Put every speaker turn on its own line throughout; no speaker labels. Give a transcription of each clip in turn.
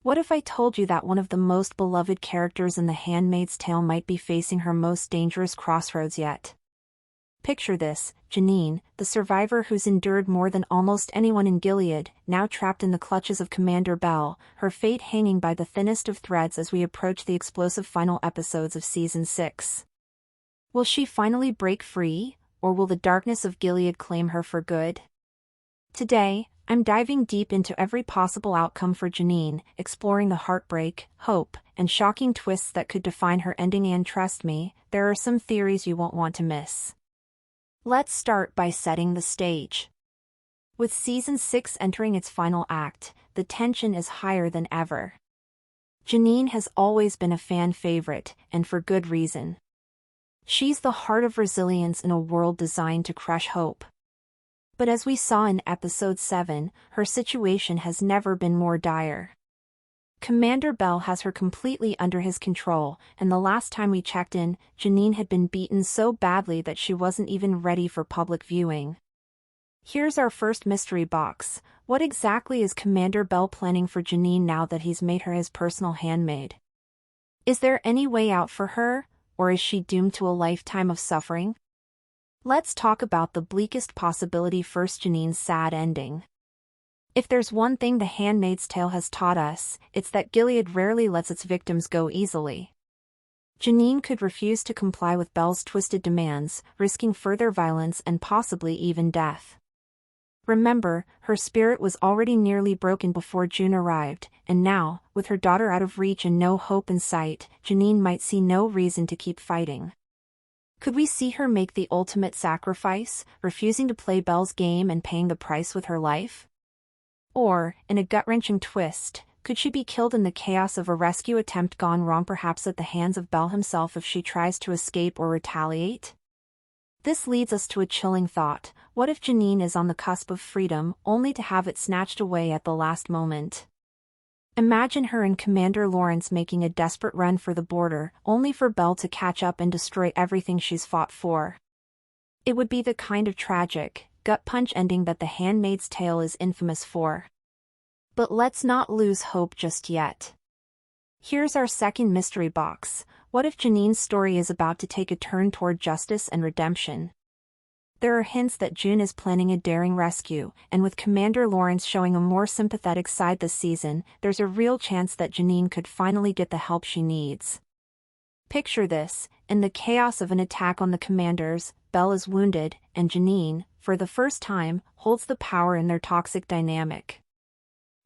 What if I told you that one of the most beloved characters in The Handmaid's Tale might be facing her most dangerous crossroads yet? Picture this, Janine, the survivor who's endured more than almost anyone in Gilead, now trapped in the clutches of Commander Bell, her fate hanging by the thinnest of threads as we approach the explosive final episodes of Season 6. Will she finally break free, or will the darkness of Gilead claim her for good? Today, I'm diving deep into every possible outcome for Janine, exploring the heartbreak, hope, and shocking twists that could define her ending, and trust me, there are some theories you won't want to miss. Let's start by setting the stage. With Season 6 entering its final act, the tension is higher than ever. Janine has always been a fan favorite, and for good reason. She's the heart of resilience in a world designed to crush hope. But as we saw in Episode 7, her situation has never been more dire. Commander Bell has her completely under his control, and the last time we checked in, Janine had been beaten so badly that she wasn't even ready for public viewing. Here's our first mystery box. What exactly is Commander Bell planning for Janine now that he's made her his personal handmaid? Is there any way out for her, or is she doomed to a lifetime of suffering? Let's talk about the bleakest possibility first, Janine's sad ending. If there's one thing The Handmaid's Tale has taught us, it's that Gilead rarely lets its victims go easily. Janine could refuse to comply with Bell's twisted demands, risking further violence and possibly even death. Remember, her spirit was already nearly broken before June arrived, and now, with her daughter out of reach and no hope in sight, Janine might see no reason to keep fighting. Could we see her make the ultimate sacrifice, refusing to play Bell's game and paying the price with her life? Or, in a gut-wrenching twist, could she be killed in the chaos of a rescue attempt gone wrong, perhaps at the hands of Bell himself if she tries to escape or retaliate? This leads us to a chilling thought. What if Janine is on the cusp of freedom, only to have it snatched away at the last moment? Imagine her and Commander Lawrence making a desperate run for the border, only for Bell to catch up and destroy everything she's fought for. It would be the kind of tragic, gut-punch ending that The Handmaid's Tale is infamous for. But let's not lose hope just yet. Here's our second mystery box. What if Janine's story is about to take a turn toward justice and redemption? There are hints that June is planning a daring rescue, and with Commander Lawrence showing a more sympathetic side this season, there's a real chance that Janine could finally get the help she needs. Picture this, in the chaos of an attack on the commanders, Bell is wounded, and Janine, for the first time, holds the power in their toxic dynamic.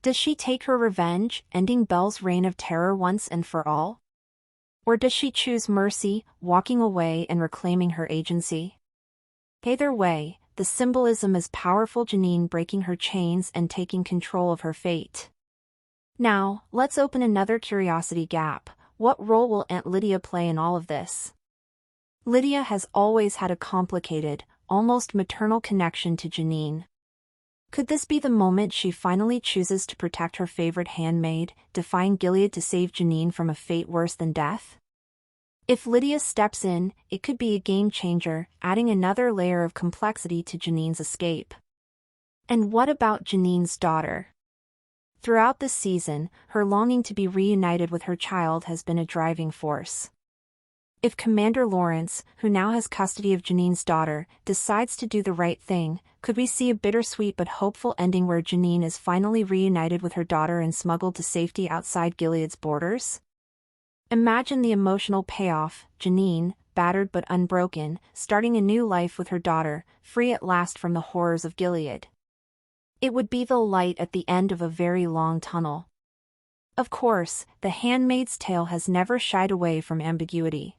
Does she take her revenge, ending Bell's reign of terror once and for all? Or does she choose mercy, walking away and reclaiming her agency? Either way, the symbolism is powerful, Janine breaking her chains and taking control of her fate. Now, let's open another curiosity gap. What role will Aunt Lydia play in all of this? Lydia has always had a complicated, almost maternal connection to Janine. Could this be the moment she finally chooses to protect her favorite handmaid, defying Gilead to save Janine from a fate worse than death? If Lydia steps in, it could be a game-changer, adding another layer of complexity to Janine's escape. And what about Janine's daughter? Throughout this season, her longing to be reunited with her child has been a driving force. If Commander Lawrence, who now has custody of Janine's daughter, decides to do the right thing, could we see a bittersweet but hopeful ending where Janine is finally reunited with her daughter and smuggled to safety outside Gilead's borders? Imagine the emotional payoff, Janine, battered but unbroken, starting a new life with her daughter, free at last from the horrors of Gilead. It would be the light at the end of a very long tunnel. Of course, The Handmaid's Tale has never shied away from ambiguity.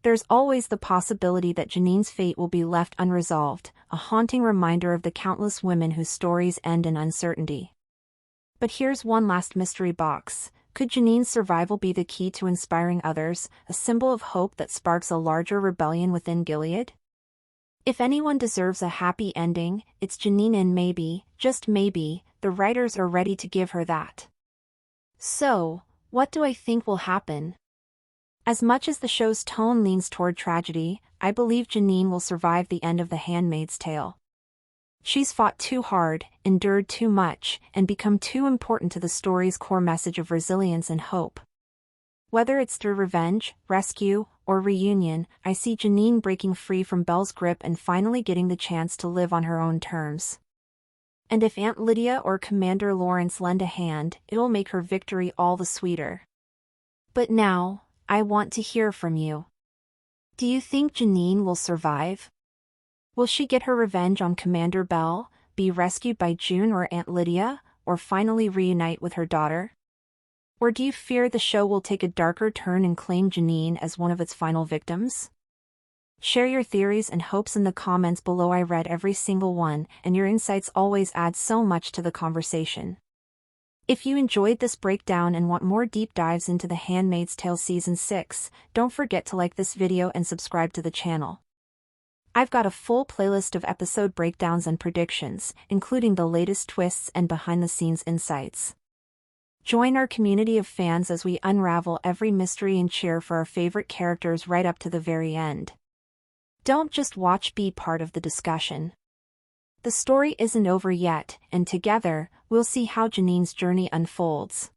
There's always the possibility that Janine's fate will be left unresolved, a haunting reminder of the countless women whose stories end in uncertainty. But here's one last mystery box. Could Janine's survival be the key to inspiring others, a symbol of hope that sparks a larger rebellion within Gilead? If anyone deserves a happy ending, it's Janine, and maybe, just maybe, the writers are ready to give her that. So, what do I think will happen? As much as the show's tone leans toward tragedy, I believe Janine will survive the end of The Handmaid's Tale. She's fought too hard, endured too much, and become too important to the story's core message of resilience and hope. Whether it's through revenge, rescue, or reunion, I see Janine breaking free from Belle's grip and finally getting the chance to live on her own terms. And if Aunt Lydia or Commander Lawrence lend a hand, it'll make her victory all the sweeter. But now, I want to hear from you. Do you think Janine will survive? Will she get her revenge on Commander Belle, be rescued by June or Aunt Lydia, or finally reunite with her daughter? Or do you fear the show will take a darker turn and claim Janine as one of its final victims? Share your theories and hopes in the comments below. I read every single one, and your insights always add so much to the conversation. If you enjoyed this breakdown and want more deep dives into The Handmaid's Tale Season 6, don't forget to like this video and subscribe to the channel. I've got a full playlist of episode breakdowns and predictions, including the latest twists and behind-the-scenes insights. Join our community of fans as we unravel every mystery and cheer for our favorite characters right up to the very end. Don't just watch, be part of the discussion. The story isn't over yet, and together, we'll see how Janine's journey unfolds.